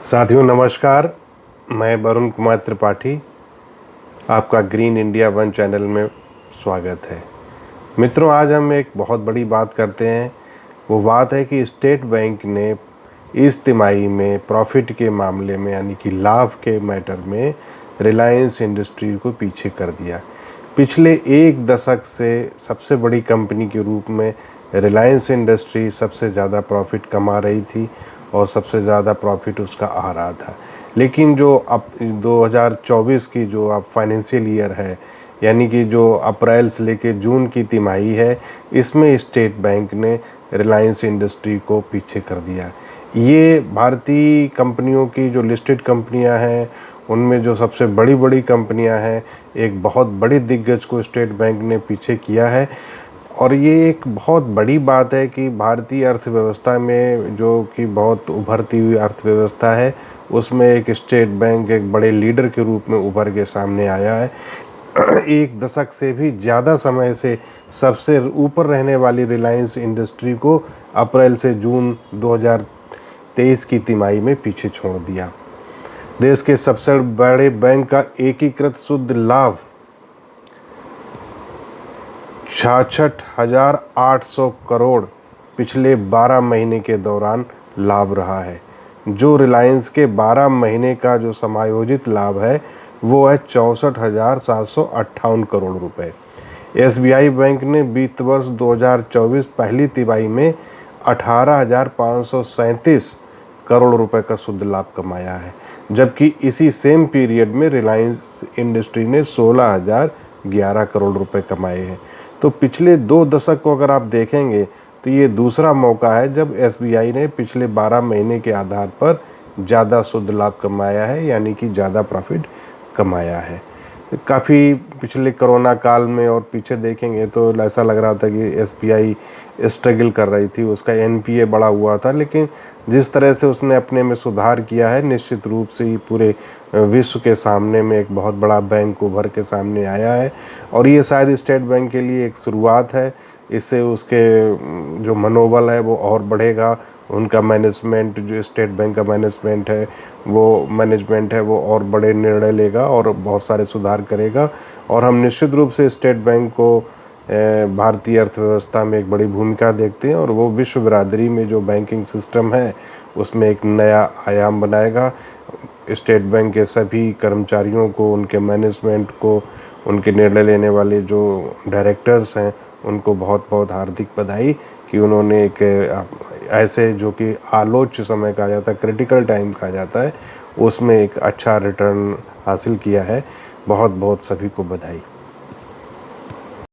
साथियों नमस्कार, मैं वरुण कुमार त्रिपाठी, आपका ग्रीन इंडिया वन चैनल में स्वागत है। मित्रों, आज हम एक बहुत बड़ी बात करते हैं। वो बात है कि स्टेट बैंक ने इस तिमाही में प्रॉफिट के मामले में यानी कि लाभ के मैटर में रिलायंस इंडस्ट्री को पीछे कर दिया। पिछले एक दशक से सबसे बड़ी कंपनी के रूप में रिलायंस इंडस्ट्री सबसे ज़्यादा प्रॉफिट कमा रही थी और सबसे ज़्यादा प्रॉफिट उसका आ रहा था। लेकिन जो अब 2024 की जो अब फाइनेंशियल ईयर है, यानी कि जो अप्रैल से लेकर जून की तिमाही है, इसमें स्टेट बैंक ने रिलायंस इंडस्ट्री को पीछे कर दिया। ये भारतीय कंपनियों की जो लिस्टेड कंपनियां हैं, उनमें जो सबसे बड़ी बड़ी कंपनियां हैं, एक बहुत बड़ी दिग्गज को स्टेट बैंक ने पीछे किया है। और ये एक बहुत बड़ी बात है कि भारतीय अर्थव्यवस्था में, जो कि बहुत उभरती हुई अर्थव्यवस्था है, उसमें एक स्टेट बैंक एक बड़े लीडर के रूप में उभर के सामने आया है। एक दशक से भी ज़्यादा समय से सबसे ऊपर रहने वाली रिलायंस इंडस्ट्री को अप्रैल से जून 2023 की तिमाही में पीछे छोड़ दिया। देश के सबसे बड़े बैंक का एकीकृत शुद्ध लाभ 66,800 करोड़ पिछले 12 महीने के दौरान लाभ रहा है। जो रिलायंस के 12 महीने का जो समायोजित लाभ है वो है 64,758 करोड़ रुपए। एसबीआई बैंक ने वित्त वर्ष 2024 पहली तिमाही में 18,537 करोड़ रुपए का शुद्ध लाभ कमाया है, जबकि इसी सेम पीरियड में रिलायंस इंडस्ट्री ने 16,011 करोड़ रुपए कमाए हैं। तो पिछले 2 दशक को अगर आप देखेंगे तो ये दूसरा मौका है जब एसबीआई ने पिछले 12 महीने के आधार पर ज़्यादा शुद्ध लाभ कमाया है, यानी कि ज़्यादा प्रॉफिट कमाया है। काफ़ी पिछले कोरोना काल में और पीछे देखेंगे तो ऐसा लग रहा था कि एसबीआई स्ट्रगल कर रही थी, उसका एनपीए बढ़ा हुआ था, लेकिन जिस तरह से उसने अपने में सुधार किया है, निश्चित रूप से ही पूरे विश्व के सामने में एक बहुत बड़ा बैंक उभर के सामने आया है। और ये शायद स्टेट बैंक के लिए एक शुरुआत है। इससे उसके जो मनोबल है वो और बढ़ेगा। उनका मैनेजमेंट, जो स्टेट बैंक का मैनेजमेंट है वो और बड़े निर्णय लेगा और बहुत सारे सुधार करेगा। और हम निश्चित रूप से स्टेट बैंक को भारतीय अर्थव्यवस्था में एक बड़ी भूमिका देखते हैं और वो विश्व बिरादरी में जो बैंकिंग सिस्टम है उसमें एक नया आयाम बनाएगा। स्टेट बैंक के सभी कर्मचारियों को, उनके मैनेजमेंट को, उनके निर्णय लेने वाले जो डायरेक्टर्स हैं, उनको बहुत बहुत हार्दिक बधाई कि उन्होंने एक ऐसे, जो कि आलोच्य समय कहा जाता है, क्रिटिकल टाइम कहा जाता है, उसमें एक अच्छा रिटर्न हासिल किया है। बहुत बहुत सभी को बधाई।